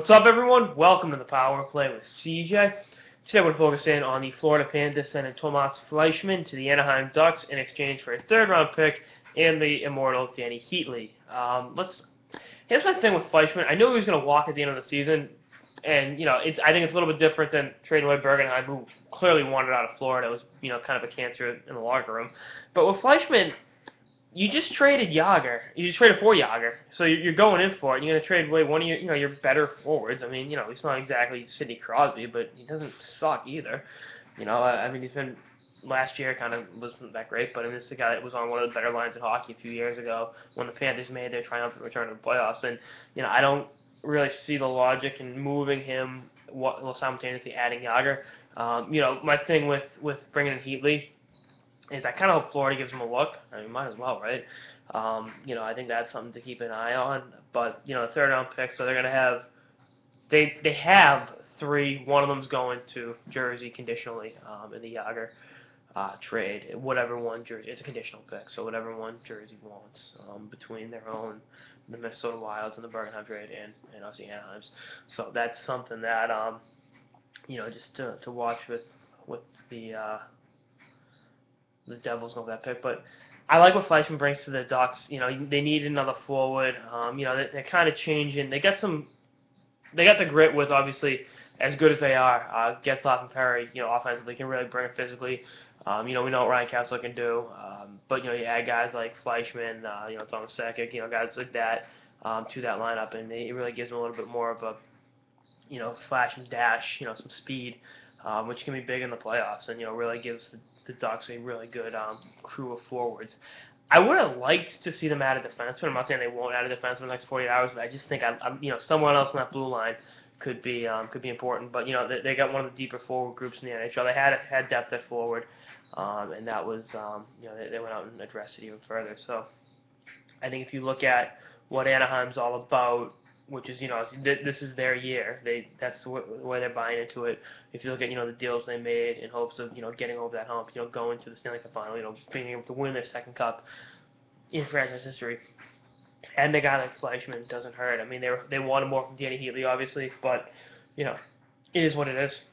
What's up, everyone? Welcome to the Power Play with CJ. Today we're focusing on the Florida Panthers sending Tomas Fleischmann to the Anaheim Ducks in exchange for a third-round pick and the immortal Danny Heatley. Here's my thing with Fleischmann. I knew he was going to walk at the end of the season, and I think it's a little bit different than trading away Bergenheim, who clearly wanted out of Florida. It was kind of a cancer in the locker room. But with Fleischmann, you just traded Yager. You just traded for Yager, so you're going in for it. You're going to trade away one of your better forwards. I mean, he's not exactly Sidney Crosby, but he doesn't suck either. I mean, he's been last year kind of wasn't that great, but I mean, this is a guy that was on one of the better lines in hockey a few years ago when the Panthers made their triumphant return to the playoffs. And I don't really see the logic in moving him while simultaneously adding Yager. My thing with bringing in Heatley is I kind of hope Florida gives him a look. I mean, might as well, right? I think that's something to keep an eye on. But the third round pick, so they're gonna have they have three. One of them's going to Jersey conditionally in the Yager trade. Whatever one Jersey, it's a conditional pick, so whatever one Jersey wants between their own, the Minnesota Wilds and the Bergenheim trade, and obviously Anaheim's. So that's something that just to watch with the Devils know that pick, but I like what Fleischmann brings to the Ducks. They need another forward. They're kind of changing. They got the grit with, obviously, as good as they are. Getzlaf and Perry, offensively can really bring it physically. We know what Ryan Kessler can do. But you add guys like Fleischmann, Thomas Sakic, guys like that to that lineup, and it really gives them a little bit more of a flash and dash, some speed, which can be big in the playoffs, and really gives the Ducks a really good crew of forwards. I would have liked to see them add a defenseman. I'm not saying they won't add a defenseman in the next 48 hours, but I just think someone else in that blue line could be important. But they got one of the deeper forward groups in the NHL. They had depth at forward, and that was they went out and addressed it even further. So I think if you look at what Anaheim's all about, which is, this is their year. That's the way they're buying into it. If you look at, the deals they made in hopes of, getting over that hump, going to the Stanley Cup final, being able to win their second cup in franchise history. And a guy like Fleischmann doesn't hurt. I mean, they wanted more from Danny Heatley, obviously, but, it is what it is.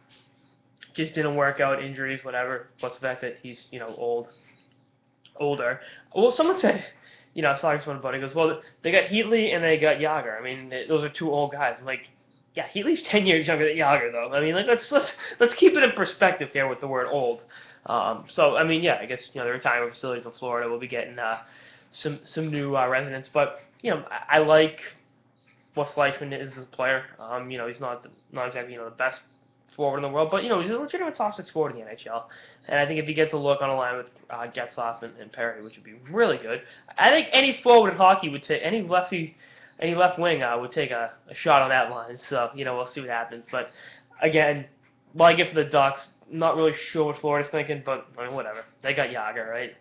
Just didn't work out, injuries, whatever. Plus the fact that he's, older. Well, someone said, I was talking to someone about it. He goes, well, they got Heatley and they got Yager. I mean, those are two old guys. I'm like, yeah, Heatley's 10 years younger than Yager, though. I mean, let's keep it in perspective here with the word old. So, I mean, yeah, I guess the retirement facilities in Florida will be getting some new residents. But I like what Fleischmann is as a player. He's not exactly the best forward in the world, but he's a legitimate top six forward in the NHL. And I think if he gets a look on a line with Getzlaf and Perry, which would be really good, I think any forward in hockey would take any left wing would take a shot on that line. So we'll see what happens. But again, like it for the Ducks, not really sure what Florida's thinking, but I mean, whatever. They got Yager, right?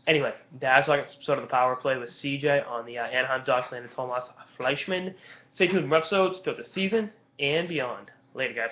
Anyway, that's like sort of the power play with CJ on the Anaheim Ducks landed Tomas Fleischmann. Stay tuned for episodes throughout the season and beyond. Later, guys.